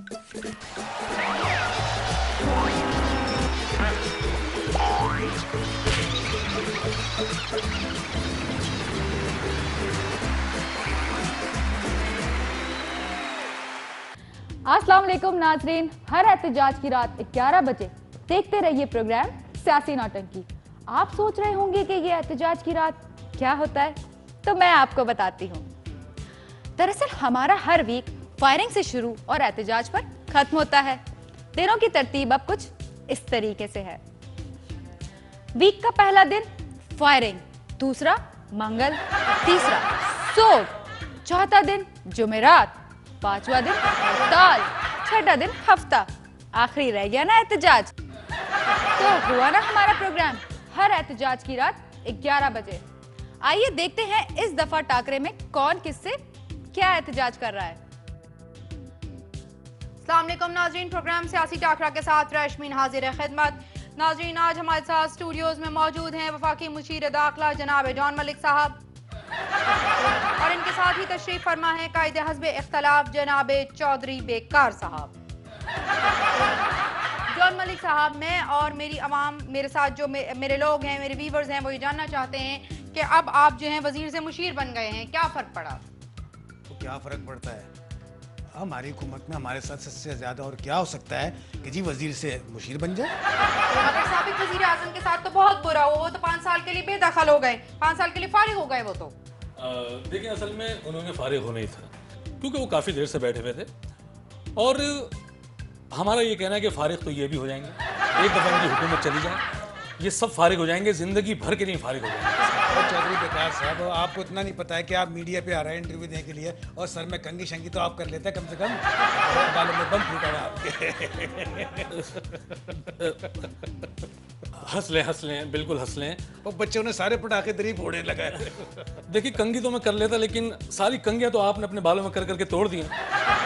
अस्सलाम वालेकुम नाजरीन, हर एहतजाज की रात 11 बजे देखते रहिए प्रोग्राम सियासी नौटंकी। आप सोच रहे होंगे कि ये एहतजाज की रात क्या होता है, तो मैं आपको बताती हूँ। दरअसल हमारा हर वीक फायरिंग से शुरू और एहतजाज पर खत्म होता है। दिनों की तरतीब अब कुछ इस तरीके से है। वीक का पहला दिन फायरिंग, दूसरा मंगल, तीसरा सोग, चौथा दिन जुमेरात, पांचवा दिन हड़ताल, छठा दिन हफ्ता, आखिरी रह गया ना एहतजाज। तो हुआ ना हमारा प्रोग्राम हर एहतजाज की रात 11 बजे। आइए देखते हैं इस दफा टाकरे में कौन किससे क्या एहतजाज कर रहा है। अस्सलाम वालेकुम नाजरीन, प्रोग्राम सियासी टाकरा के साथ रश्मीन हाजिर है खिदमत। नाजरीन, आज हमारे साथ स्टूडियोज में मौजूद हैं वफाकी मुशीर दाखिला जनाब जॉन मलिक साहब और इनके साथ ही तशरीफ फरमा है कायदे हस्बे इख्तलाफ जनाब चौधरी बेकार साहब। जॉन मलिक साहब, मैं और मेरी अवाम, मेरे साथ जो मेरे लोग हैं, मेरे व्यूवर्स हैं, वो ये जानना चाहते हैं कि अब आप जो हैं वजीर से मुशीर बन गए हैं, क्या फ़र्क पड़ा? तो क्या फ़र्क पड़ता है? हमारी हुकूमत में हमारे साथ सबसे ज़्यादा और क्या हो सकता है कि जी वजीर से मुशीर बन जाए। मगर साबिक वजीर आज़म के साथ तो बहुत बुरा हुआ, वो तो 5 साल के लिए बेदखल हो गए, 5 साल के लिए फारिग हो गए वो तो। देखिए, असल में उन्होंने फारिग होना ही था क्योंकि वो काफ़ी देर से बैठे हुए थे और हमारा ये कहना है कि फारिग तो ये भी हो जाएंगे, एक दफ़ा इनकी हुकूमत चली जाए, ये सब फारिग हो जाएंगे, ज़िंदगी भर के लिए फारिग हो जाएंगे। और चौधरी बेकार साहब, आपको इतना नहीं पता है कि आप मीडिया पे आ रहे हैं इंटरव्यू देने के लिए और सर में कंगी शंगी तो आप कर लेते हैं कम से कम। बालों में बम फूटा हुआ आपके। हंस लें, बिल्कुल हंस लें। और बच्चों ने सारे पटाखे दरी फोड़ने लगा है। देखिए, कंगी तो मैं कर लेता, लेकिन सारी कंगियाँ तो आपने अपने बालों में कर करके तोड़ दी हैं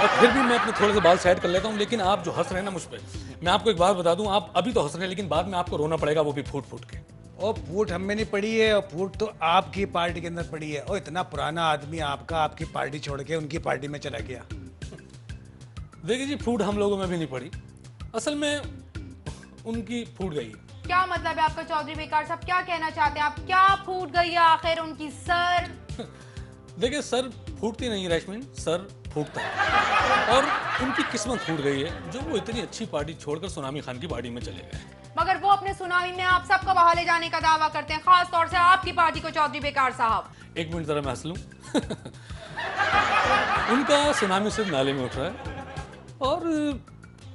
और फिर भी मैं अपने थोड़े से बाल सेट कर लेता हूँ। लेकिन आप जो हंस रहे हैं ना मुझ पर, मैं आपको एक बात बता दूँ, आप अभी तो हंस रहे हैं लेकिन बाद में आपको रोना पड़ेगा, वो भी फूट फूट के। और फूट हम में नहीं पड़ी है, और फूट तो आपकी पार्टी के अंदर पड़ी है। और इतना पुराना आदमी आपकी पार्टी छोड़ के उनकी पार्टी में चला गया। देखिए जी, फूट हम लोगों में भी नहीं पड़ी, असल में उनकी फूट गई। क्या मतलब है आपका चौधरी बेकार साहब? क्या कहना चाहते हैं आप? क्या फूट गई है आखिर उनकी सर? देखिए, सर फूटती नहीं रश्मीन, सर फूटता है और उनकी किस्मत फूट गई है जो वो इतनी अच्छी पार्टी छोड़कर सुनामी खान की पार्टी में चले गए। मगर वो अपने सुनामी में आप सबको बहा ले जाने का दावा करते हैं, खास तौर से आपकी पार्टी को, चौधरी बेकार साहब। एक मिनट जरा मैं हंस लूं। उनका सुनामी सिर्फ नाले में उठ रहा है और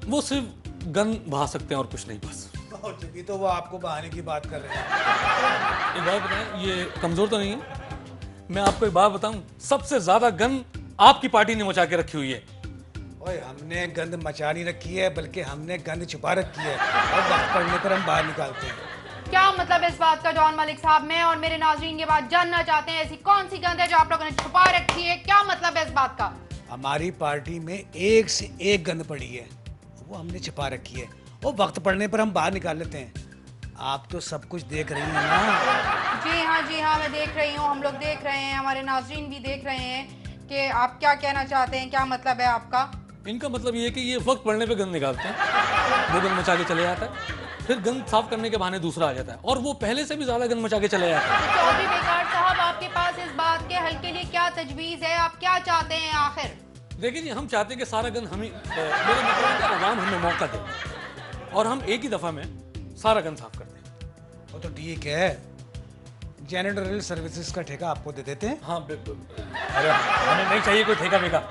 वो सिर्फ गन बहा सकते हैं और कुछ नहीं, बस। जबी तो वो आपको बहाने की बात कर रहे हैं। एक बात बताएं, ये कमजोर तो नहीं है? मैं आपको एक बात बताऊं, सबसे ज्यादा गन आपकी पार्टी ने मचा के रखी हुई है। ओए, हमने गंद मचा नहीं रखी है, बल्कि हमने गंद छुपा रखी है और वक्त पड़ने पर हम बाहर निकालते हैं। क्या मतलब है इस बात का जॉन मलिक साहब? मैं और मेरे नाजरीन ये बात जानना चाहते हैं, ऐसी कौन सी गंद है जो आप लोगों ने छुपा रखी है? क्या मतलब है इस बात का? हमारी पार्टी में एक से एक गंद पड़ी है, वो हमने छुपा रखी है और वक्त पड़ने पर हम बाहर निकाल लेते हैं। आप तो सब कुछ देख रही हैं ना? जी हाँ, मैं देख रही हूँ, हम लोग देख रहे हैं, हमारे नाजरीन भी देख रहे हैं कि आप क्या कहना चाहते हैं, क्या मतलब है आपका? इनका मतलब ये है कि ये वक्त पड़ने पे गंद निकालते हैं, वो गंद मचा के चले जाता है, फिर गंद साफ करने के बहाने दूसरा आ जाता है और वो पहले से भी ज्यादा गंद मचा के चले जाता है। तो चौधरी बेकार साहब, आपके पास इस बात के हल के लिए क्या तजवीज़ है? आप क्या चाहते हैं आखिर? देखिए जी, हम चाहते हैं कि सारा गंद हमें, मेरा मतलब है कि आवाम हमें मौका दे और हम एक ही दफा में सारा गंद साफ कर दें। वो तो ठीक है, जैनिटोरियल सर्विसेज का ठेका आपको दे देते हैं। हाँ, अरे हमें नहीं चाहिए कोई ठेका वेका।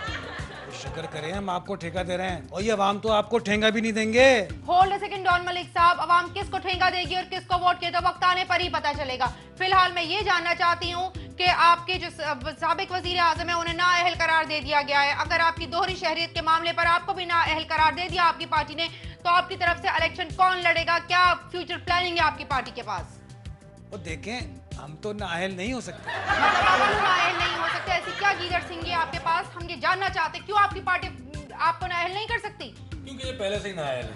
शुक्र करें हम आपको ठेका दे रहे हैं और ये अवाम तो आपको ठेंगा भी नहीं देंगे। Hold a second don Malik साहब, अवाम किसको ठेंगा देगी और किसको वोट किया तो वक्त आने पर ही पता चलेगा। फिलहाल मैं ये जानना चाहती हूँ कि आपके जो साबिक वजीर आजम है उन्हें नाअहल करार दे दिया गया है। अगर आपकी दोहरी शहरियत के मामले पर आपको भी नाअहल करार दे दिया आपकी पार्टी ने, तो आपकी तरफ से इलेक्शन कौन लड़ेगा? क्या फ्यूचर प्लानिंग है आपकी पार्टी के पास? और देखें, हम तो नाअहल नहीं हो सकते। मतलब आप क्यों नाअहल नहीं हो सकते? ऐसी क्या गीदड़ सिंह है आपके पास? हम ये जानना चाहते क्यों आपकी पार्टी आपको नाअहल नहीं कर सकती? क्योंकि ये पहले से ही नाअहल है।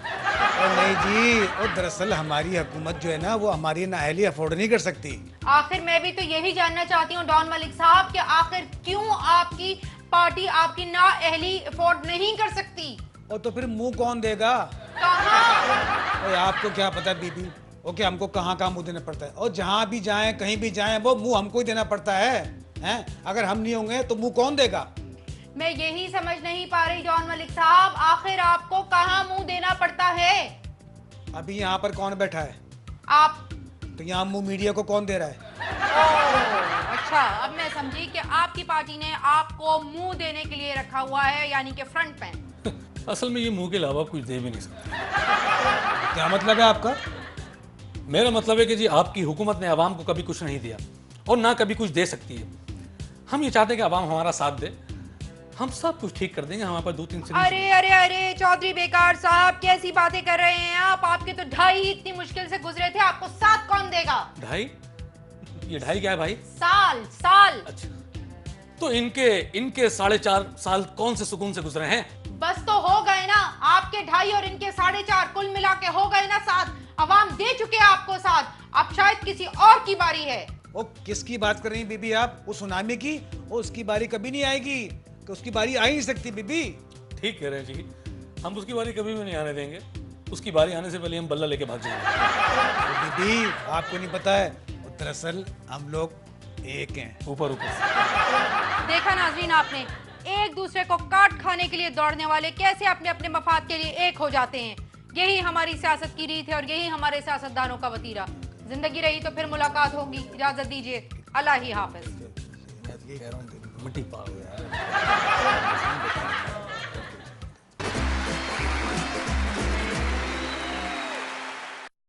और नहीं जी, और दरअसल हमारी हुकूमत जो है ना, वो हमारी नाअहली अफोर्ड नहीं कर सकती। आखिर मैं भी तो यही जानना चाहती हूँ डॉन मलिक साहब कि आखिर क्यों आपकी पार्टी आपकी नाअहली अफोर्ड नहीं कर सकती? और तो फिर मुंह कौन देगा? कहाँ? ओए आपको क्या पता बीबी, ओके हमको कहाँ कहाँ मुंह देना पड़ता है, और जहाँ भी जाएं कहीं भी जाएं वो मुंह हमको ही देना पड़ता है, हैं? अगर हम नहीं होंगे तो मुंह कौन देगा? मैं यही समझ नहीं पा रही जॉन मलिक साहब, आखिर आपको कहाँ मुंह देना पड़ता है? अभी यहाँ पर कौन बैठा है? आप। तो यहाँ मुंह मीडिया को कौन दे रहा है? ओह, अच्छा, अब मैं समझी कि आपकी पार्टी ने आपको मुंह देने के लिए रखा हुआ है, यानी कि फ्रंट पे। असल में ये मुंह के अलावा कुछ दे भी नहीं सकते। क्या मतलब है आपका? मेरा मतलब है कि जी आपकी हुकूमत ने आवाम को कभी कुछ नहीं दिया और ना कभी कुछ दे सकती है। हम ये चाहते हैं कि आवाम हमारा साथ दे, हम सब कुछ ठीक कर देंगे। हमारे पास 2-3 सीरीज। अरे अरे अरे चौधरी बेकार साहब, कैसी बातें कर रहे हैं आप? आपके तो 2.5 ही इतनी मुश्किल से गुजरे थे, आपको 7 कौन देगा? 2.5? ये 2.5 क्या है भाई? साल साल। अच्छा, तो इनके 4.5 साल कौन से सुकून से गुजरे हैं? बस तो हो गए ना, आपके 2.5 और इनके 4.5 कुल मिला के हो गए ना 7। अवाम दे चुके हैं आपको 7, अब शायद किसी और की बारी है। वो किसकी बात कर रही हैं बीबी आप? वो सुनामी की? वो उसकी बारी कभी नहीं आएगी, कि उसकी बारी आ ही नहीं सकती बीबी। ठीक कह रहे हैं जी, हम उसकी बारी कभी भी नहीं आने देंगे। उसकी बारी आने से पहले हम बल्ला लेके भाग जाएंगे। तो बीबी आपको नहीं पता है, दरअसल हम लोग एक हैं। ऊपर ऊपर देखा नाज़रीन आपने, एक दूसरे को काट खाने के लिए दौड़ने वाले कैसे अपने अपने मफाद के लिए एक हो जाते हैं। यही हमारी सियासत की रीत है और यही हमारे सियासतदानों का वतीरा। जिंदगी रही तो फिर मुलाकात होगी, इजाजत दीजिए, अल्लाह ही हाफिज। मिट्टी पाओ यार।